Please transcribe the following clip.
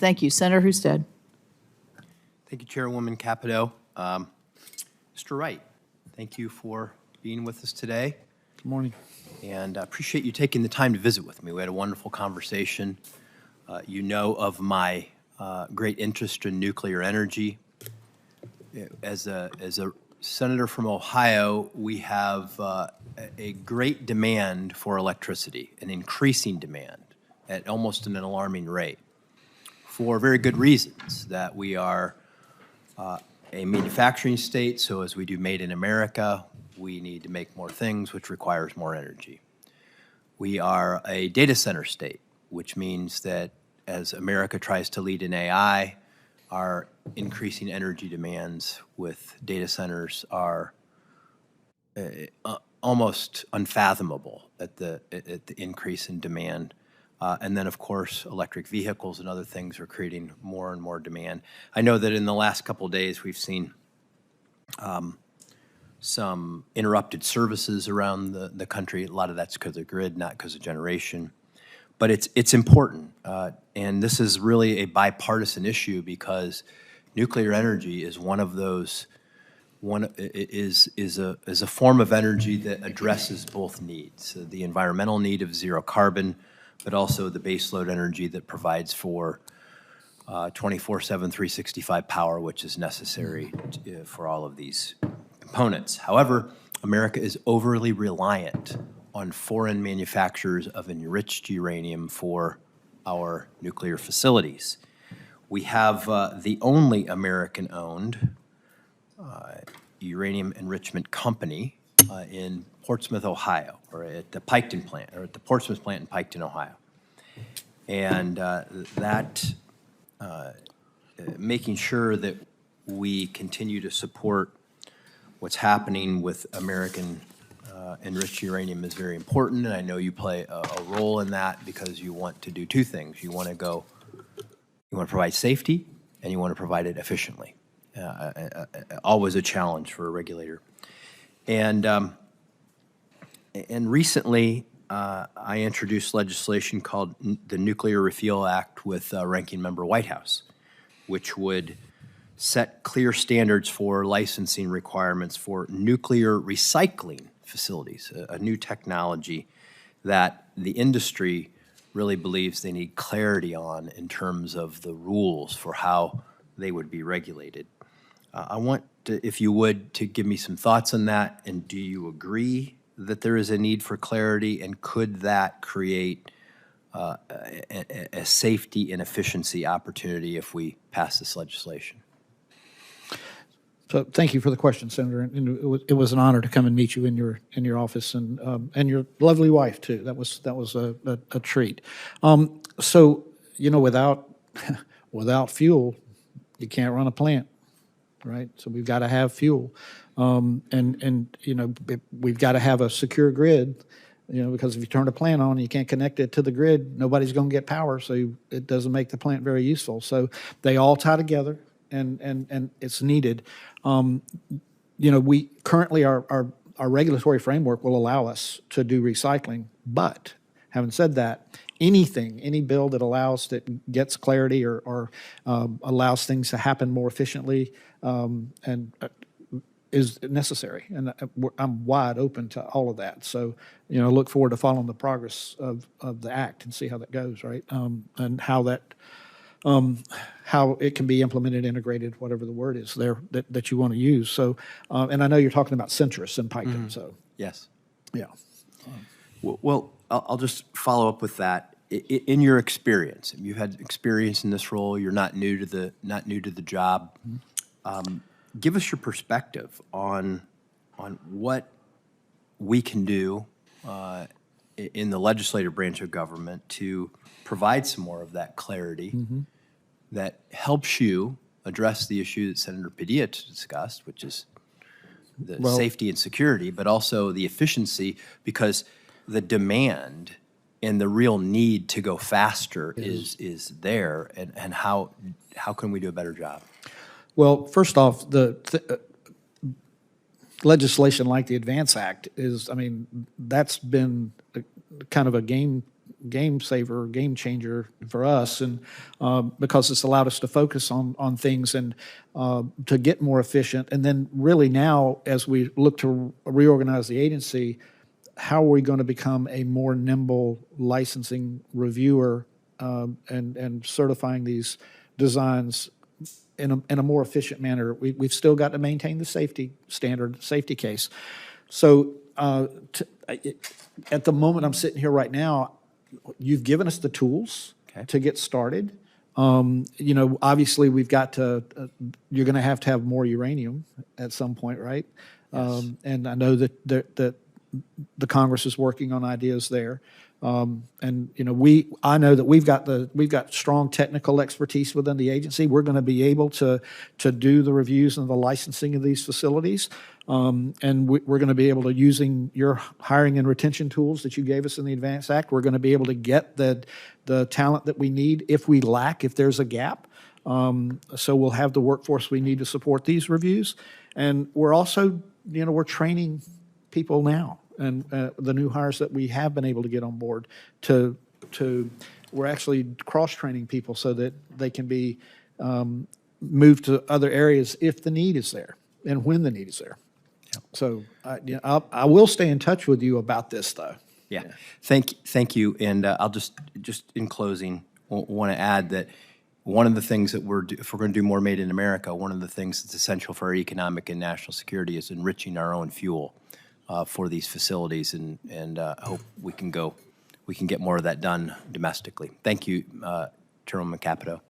Thank you. Senator Husted. Thank you, Chairwoman Capito. Mr. Wright, thank you for being with us today. Good morning. And I appreciate you taking the time to visit with me. We had a wonderful conversation. You know of my great interest in nuclear energy. As a senator from Ohio, we have a great demand for electricity, an increasing demand at almost an alarming rate, for very good reasons, that we are a manufacturing state, so as we do Made in America, we need to make more things, which requires more energy. We are a data center state, which means that as America tries to lead in AI, our increasing energy demands with data centers are almost unfathomable at the increase in demand. And then, of course, electric vehicles and other things are creating more and more demand. I know that in the last couple of days, we've seen some interrupted services around the country. A lot of that's because of grid, not because of generation. But it's important, and this is really a bipartisan issue because nuclear energy is one of those. Is a form of energy that addresses both needs: the environmental need of zero carbon, but also the baseload energy that provides for 24/7, 365 power, which is necessary for all of these components. However, America is overly reliant on foreign manufacturers of enriched uranium for our nuclear facilities. We have the only American-owned uranium enrichment company in Portsmouth, Ohio, or at the Piketon plant, or at the Portsmouth plant in Piketon, Ohio. And making sure that we continue to support what's happening with American enriched uranium is very important, and I know you play a role in that because you want to do two things. You want to provide safety, and you want to provide it efficiently. Always a challenge for a regulator. And recently, I introduced legislation called the Nuclear Refuel Act with Ranking Member Whitehouse, which would set clear standards for licensing requirements for nuclear recycling facilities, a new technology that the industry really believes they need clarity on in terms of the rules for how they would be regulated. I want to, if you would, to give me some thoughts on that, and do you agree that there is a need for clarity, and could that create a safety and efficiency opportunity if we pass this legislation? So thank you for the question, Senator. And it was an honor to come and meet you in your office, and your lovely wife too. That was a treat. So without fuel, you can't run a plant, right? So we've got to have fuel, and we've got to have a secure grid. Because if you turn a plant on and you can't connect it to the grid, nobody's going to get power, so it doesn't make the plant very useful. So they all tie together, and it's needed. We currently, our regulatory framework will allow us to do recycling, but having said that, any bill that gets clarity or allows things to happen more efficiently is necessary, and I'm wide open to all of that. So, look forward to following the progress of the act and see how that goes, right? And how it can be implemented, integrated, whatever the word is there that you want to use. So, and I know you're talking about Centrus and Piketon. So yes, yeah. Well, I'll just follow up with that. In your experience, you've had experience in this role. You're not new to the job. Give us your perspective on what we can do in the legislative branch of government to provide some more of that clarity that helps you address the issue that Senator Padilla discussed, which is the safety and security, but also the efficiency, because the demand and the real need to go faster is there, and how can we do a better job? Well, first off, legislation like the Advance Act that's been kind of a game game saver, game changer for us, and because it's allowed us to focus on things and to get more efficient. And then really now, as we look to reorganize the agency, how are we going to become a more nimble licensing reviewer and certifying these designs in a more efficient manner? We've still got to maintain the safety standard, safety case. So at the moment I'm sitting here right now, you've given us the tools to get started. Obviously we've got to, you're going to have more uranium at some point, right? Yes. And I know that the Congress is working on ideas there. I know that we've got strong technical expertise within the agency. We're going to be able to do the reviews and the licensing of these facilities. And we're going to be able to, using your hiring and retention tools that you gave us in the Advance Act, we're going to be able to get the talent that we need if there's a gap. So we'll have the workforce we need to support these reviews. And we're also, we're training people now. And the new hires that we have been able to get on board we're actually cross-training people so that they can be moved to other areas if the need is there and when the need is there. Yeah. So I will stay in touch with you about this, though. Yeah. Thank you. And I'll just in closing want to add that one of the things that if we're going to do more Made in America, one of the things that's essential for our economic and national security is enriching our own fuel for these facilities, and I hope we can get more of that done domestically. Thank you, Chairman Capito.